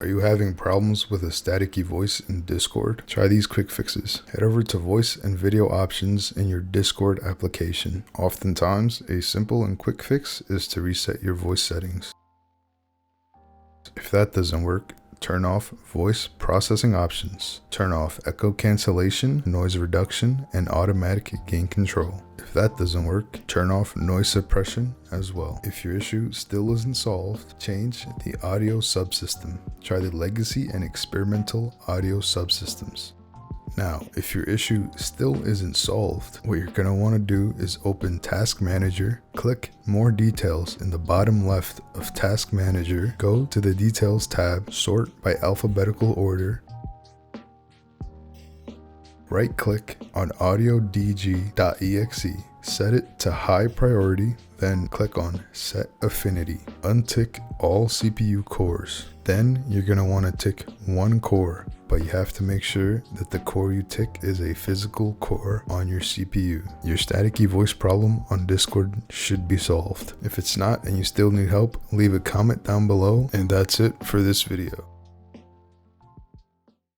Are you having problems with a staticky voice in Discord? Try these quick fixes. Head over to voice and video options in your Discord application. Oftentimes, a simple and quick fix is to reset your voice settings. If that doesn't work, turn off voice processing options. Turn off echo cancellation, noise reduction, and automatic gain control. If that doesn't work, turn off noise suppression as well. If your issue still isn't solved, change the audio subsystem. Try the legacy and experimental audio subsystems. Now, if your issue still isn't solved, what you're going to want to do is open Task Manager, click More Details in the bottom left of Task Manager, go to the Details tab, sort by alphabetical order, right-click on audiodg.exe, set it to high priority, then click on Set Affinity. Untick all CPU cores. Then you're going to want to tick one core, but you have to make sure that the core you tick is a physical core on your CPU. Your staticky voice problem on Discord should be solved. If it's not and you still need help, leave a comment down below, and that's it for this video.